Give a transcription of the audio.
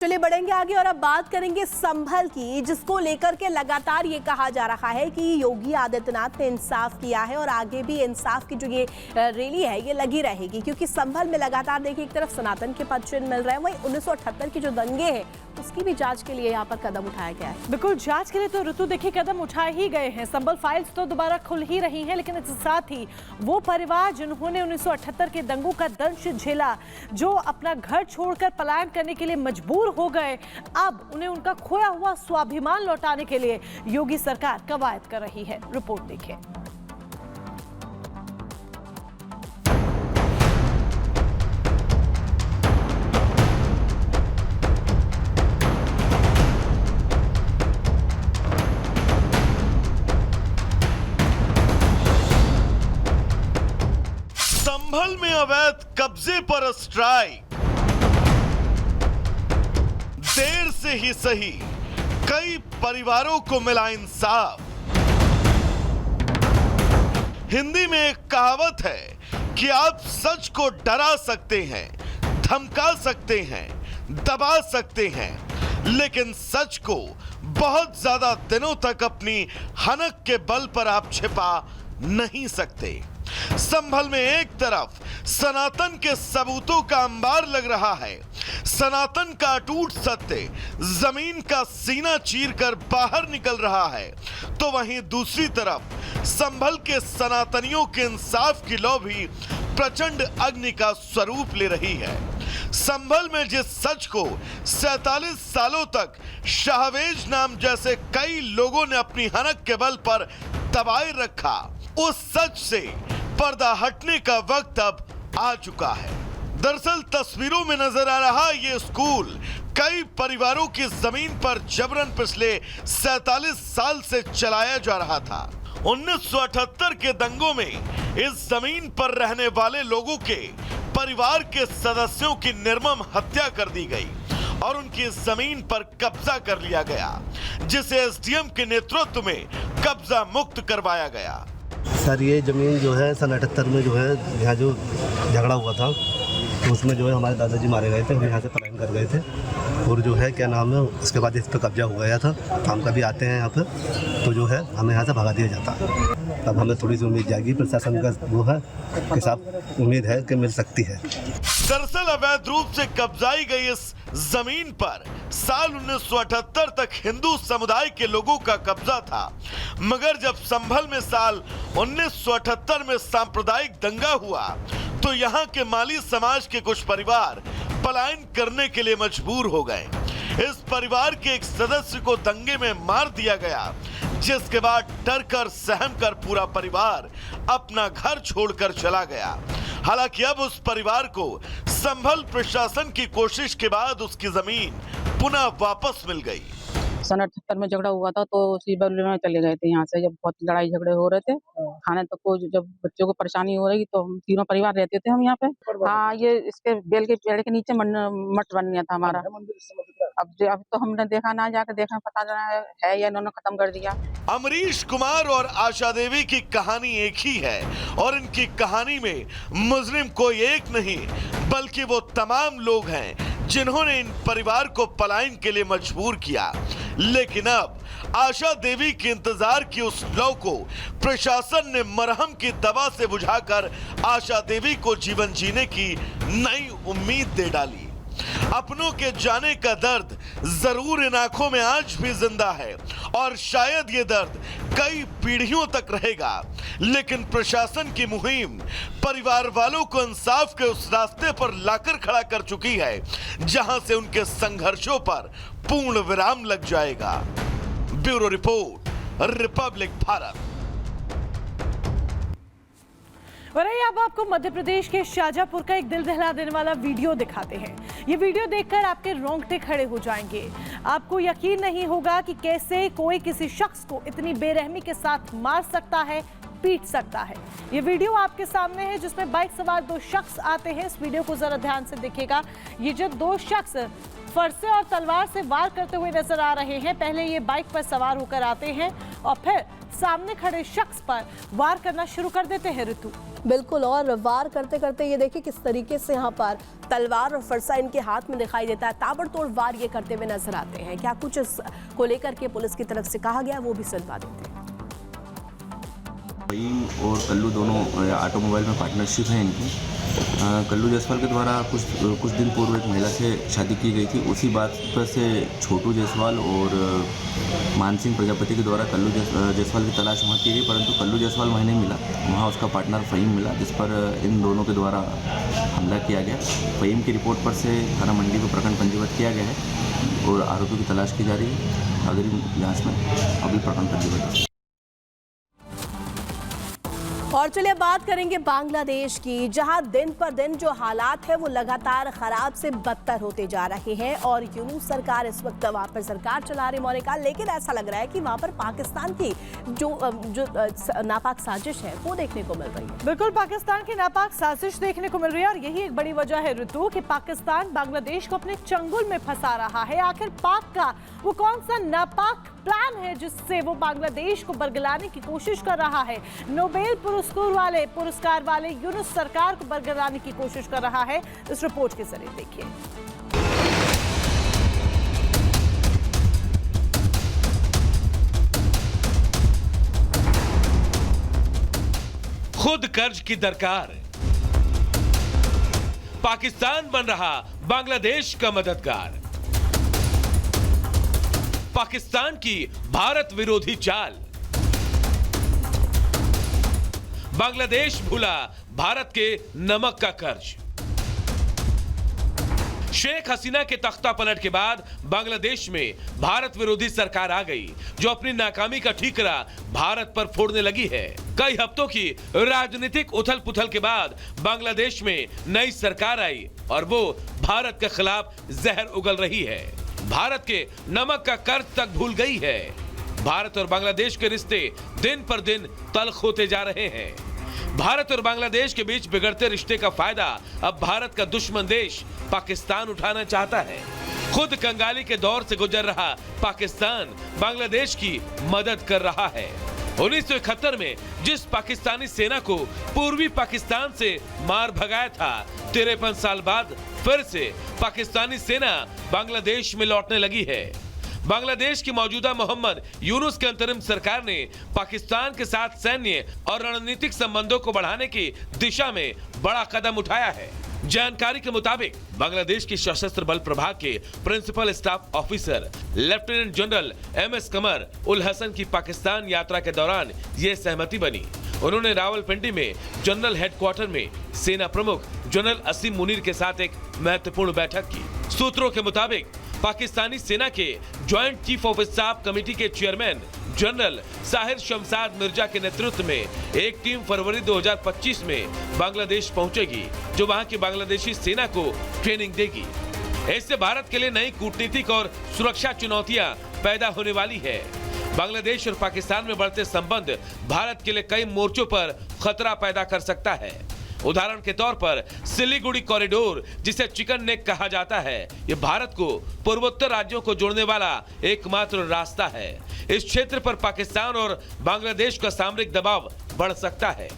चलिए बढ़ेंगे आगे और अब बात करेंगे संभल की, जिसको लेकर के लगातार ये कहा जा रहा है कि योगी आदित्यनाथ ने इंसाफ किया है और आगे भी इंसाफ की जो ये रैली है ये लगी रहेगी, क्योंकि संभल में लगातार देखिए एक तरफ सनातन के पद चिन्ह मिल रहे हैं, वहीं 1978 की जो दंगे हैं उसकी भी जांच के लिए यहाँ पर कदम उठाया गया है। बिल्कुल, जांच के लिए तो ऋतु देखिए कदम उठाए ही गए हैं। संभल फाइल्स तो दोबारा खुल ही रही हैं, लेकिन इसके साथ ही वो परिवार जिन्होंने 1978 के दंगों का दंश झेला, जो अपना घर छोड़कर पलायन करने के लिए मजबूर हो गए, अब उन्हें उनका खोया हुआ स्वाभिमान लौटाने के लिए योगी सरकार कवायद कर रही है। रिपोर्ट देखिए। संभल में अवैध कब्जे पर स्ट्राइक, देर से ही सही कई परिवारों को मिला इंसाफ। हिंदी में एक कहावत है कि आप सच को डरा सकते हैं, धमका सकते हैं, दबा सकते हैं, लेकिन सच को बहुत ज्यादा दिनों तक अपनी हनक के बल पर आप छिपा नहीं सकते। संभल में एक तरफ सनातन के सबूतों का अंबार लग रहा है, सनातन का अटूट सत्य जमीन का सीना चीरकर बाहर निकल रहा है, तो वहीं दूसरी तरफ संभल के सनातनियों के इंसाफ की लौ भी प्रचंड अग्नि का स्वरूप ले रही है। संभल में जिस सच को 47 सालों तक शाहवेज नाम जैसे कई लोगों ने अपनी हनक के बल पर दबाए रखा, उस सच से पर्दा हटने का वक्त अब आ चुका है। दरअसल तस्वीरों में नजर आ रहा ये स्कूल कई परिवारों की जमीन पर जबरन पिछले 47 साल से चलाया जा रहा था। 1978 के दंगों में इस जमीन पर रहने वाले लोगों के परिवार के सदस्यों की निर्मम हत्या कर दी गई और उनकी जमीन पर कब्जा कर लिया गया, जिसे एसडीएम के नेतृत्व में कब्जा मुक्त करवाया गया। सर ये ज़मीन जो है सन 78 में जो है यहाँ जो झगड़ा हुआ था, तो उसमें जो है हमारे दादाजी मारे गए थे, हम यहाँ से पलायन कर गए थे और जो है क्या नाम है उसके बाद इस पर कब्जा हो गया था। हम कभी आते हैं यहाँ पर तो जो है हमें यहाँ से भगा दिया जाता। अब हमें थोड़ी सी उम्मीद जाएगी, प्रशासन का वो है कि साहब उम्मीद है कि मिल सकती है। दरअसल अवैध रूप से कब्जाई गई इस जमीन पर साल 1978 तक हिंदू समुदाय के लोगों का कब्जा था, मगर जब संभल में साल 1978 में सांप्रदायिक दंगा हुआ तो यहाँ के माली समाज के कुछ परिवार पलायन करने के लिए मजबूर हो गए। इस परिवार के एक सदस्य को दंगे में मार दिया गया, जिसके बाद डर कर सहम कर पूरा परिवार अपना घर छोड़कर चला गया। हालांकि अब उस परिवार को संभल प्रशासन की कोशिश के बाद उसकी जमीन पुनः वापस मिल गई। सन 78 में झगड़ा हुआ था तो उसी बदले में चले गए थे यहाँ से, जब बहुत लड़ाई झगड़े हो रहे थे खाने तक को, जब बच्चों को परेशानी हो रही तो हम तीनों परिवार रहते थे हम यहाँ पे। हाँ, ये इसके बेल के पेड़ के नीचे मठ बन गया था हमारा। अब तो हमने देखा ना, जाकर देखा पता है या इन्होंने खत्म कर दिया। अमरीश कुमार और आशा देवी की कहानी एक ही है और इनकी कहानी में मुजरिम कोई एक नहीं बल्कि वो तमाम लोग हैं जिन्होंने इन परिवार को पलायन के लिए मजबूर किया। लेकिन अब आशा देवी के इंतजार की उस लौ को प्रशासन ने मरहम की दवा से बुझाकर आशा देवी को जीवन जीने की नई उम्मीद दे डाली। अपनों के जाने का दर्द जरूर इन आंखों में आज भी जिंदा है और शायद ये दर्द कई पीढ़ियों तक रहेगा, लेकिन प्रशासन की मुहिम परिवार वालों को इंसाफ के उस रास्ते पर लाकर खड़ा कर चुकी है जहां से उनके संघर्षों पर पूर्ण विराम लग जाएगा। Bureau report, Republic Bharat. और अब आपको मध्य प्रदेश के शाजापुर का एक दिल दहला देने वाला वीडियो दिखाते हैं। ये वीडियो देखकर आपके रोंगटे खड़े हो जाएंगे। आपको यकीन नहीं होगा कि कैसे कोई किसी शख्स को इतनी बेरहमी के साथ मार सकता है, पीट सकता है। ये वीडियो आपके सामने है जिसमें बाइक सवार दो शख्स आते हैं। इस वीडियो को जरा ध्यान से देखिएगा। ये जो दो शख्स फरसे और तलवार से वार करते हुए नजर आ रहे हैं, पहले ये बाइक पर सवार होकर आते हैं और फिर सामने खड़े शख्स पर वार करना शुरू कर देते हैं ऋतु। बिल्कुल, और वार करते करते ये देखिए किस तरीके से यहाँ पर तलवार और फरसा इनके हाथ में दिखाई देता है। ताबड़तोड़ वार ये करते हुए नजर आते हैं। क्या कुछ इस को लेकर के पुलिस की तरफ से कहा गया वो भी सुनवा देते हैं। फहीम और कल्लू दोनों ऑटोमोबाइल में पार्टनरशिप है इनकी। कल्लू जायसवाल के द्वारा कुछ दिन पूर्व एक महिला से शादी की गई थी। उसी बात पर से छोटू जायसवाल और मानसिंह प्रजापति के द्वारा कल्लू जायसवाल की तलाश वहाँ की गई, परंतु कल्लू जायसवाल वहीं नहीं मिला। वहाँ उसका पार्टनर फहीम मिला, जिस पर इन दोनों के द्वारा हमला किया गया। फहीम की रिपोर्ट पर से थाना मंडी को प्रकरण पंजीबद्ध किया गया है और आरोपी की तलाश की जा रही है। अग्रिम जाँच में अभी प्रकरण पंजीबद्ध है। और चलिए बात करेंगे बांग्लादेश की, जहां दिन पर दिन जो हालात है वो लगातार खराब से बदतर होते जा रहे हैं। और यूनूस सरकार इस वक्त वहां पर सरकार चला रही मोनिका, लेकिन ऐसा लग रहा है कि वहां पर पाकिस्तान की जो नापाक साजिश है वो देखने को मिल रही है। बिल्कुल, पाकिस्तान की नापाक साजिश देखने को मिल रही है और यही एक बड़ी वजह है ऋतु कि पाकिस्तान बांग्लादेश को अपने चंगुल में फंसा रहा है। आखिर पाक का वो कौन सा नापाक प्लान है जिससे वो बांग्लादेश को बरगलाने की कोशिश कर रहा है? नोबेल पुरस्कार वाले यूनुस सरकार को बरगलाने की कोशिश कर रहा है। इस रिपोर्ट के जरिए देखिए। खुद कर्ज की दरकार, पाकिस्तान बन रहा बांग्लादेश का मददगार। पाकिस्तान की भारत विरोधी चाल, बांग्लादेश भूला भारत के नमक का कर्ज। शेख हसीना के तख्ता पलट के बाद बांग्लादेश में भारत विरोधी सरकार आ गई, जो अपनी नाकामी का ठीकरा भारत पर फोड़ने लगी है। कई हफ्तों की राजनीतिक उथल पुथल के बाद बांग्लादेश में नई सरकार आई और वो भारत के खिलाफ जहर उगल रही है। भारत के नमक का कर्ज तक भूल गई है। भारत और बांग्लादेश के रिश्ते दिन पर दिन तल्ख होते जा रहे हैं। भारत और बांग्लादेश के बीच बिगड़ते रिश्ते का फायदा अब भारत का दुश्मन देश पाकिस्तान उठाना चाहता है। खुद कंगाली के दौर से गुजर रहा पाकिस्तान बांग्लादेश की मदद कर रहा है। 1971 में जिस पाकिस्तानी सेना को पूर्वी पाकिस्तान से मार भगाया था, 53 साल बाद फिर से पाकिस्तानी सेना बांग्लादेश में लौटने लगी है। बांग्लादेश की मौजूदा मोहम्मद यूनुस के अंतरिम सरकार ने पाकिस्तान के साथ सैन्य और रणनीतिक संबंधों को बढ़ाने की दिशा में बड़ा कदम उठाया है। जानकारी के मुताबिक बांग्लादेश की सशस्त्र बल प्रभाग के principal staff officer lieutenant general MS Qamar ul Hasan की पाकिस्तान यात्रा के दौरान ये सहमति बनी। उन्होंने रावलपिंडी में जनरल हेडक्वार्टर में सेना प्रमुख जनरल असीम मुनीर के साथ एक महत्वपूर्ण बैठक की। सूत्रों के मुताबिक पाकिस्तानी सेना के joint chief of staff committee के चेयरमैन जनरल साहिर शमसाद मिर्जा के नेतृत्व में एक टीम फरवरी 2025 में बांग्लादेश पहुंचेगी, जो वहां की बांग्लादेशी सेना को ट्रेनिंग देगी। इससे भारत के लिए नई कूटनीतिक और सुरक्षा चुनौतियां पैदा होने वाली है। बांग्लादेश और पाकिस्तान में बढ़ते संबंध भारत के लिए कई मोर्चों पर खतरा पैदा कर सकता है। उदाहरण के तौर पर सिलीगुड़ी कॉरिडोर, जिसे चिकन नेक कहा जाता है, ये भारत को पूर्वोत्तर राज्यों को जोड़ने वाला एकमात्र रास्ता है। इस क्षेत्र पर पाकिस्तान और बांग्लादेश का सामरिक दबाव बढ़ सकता है।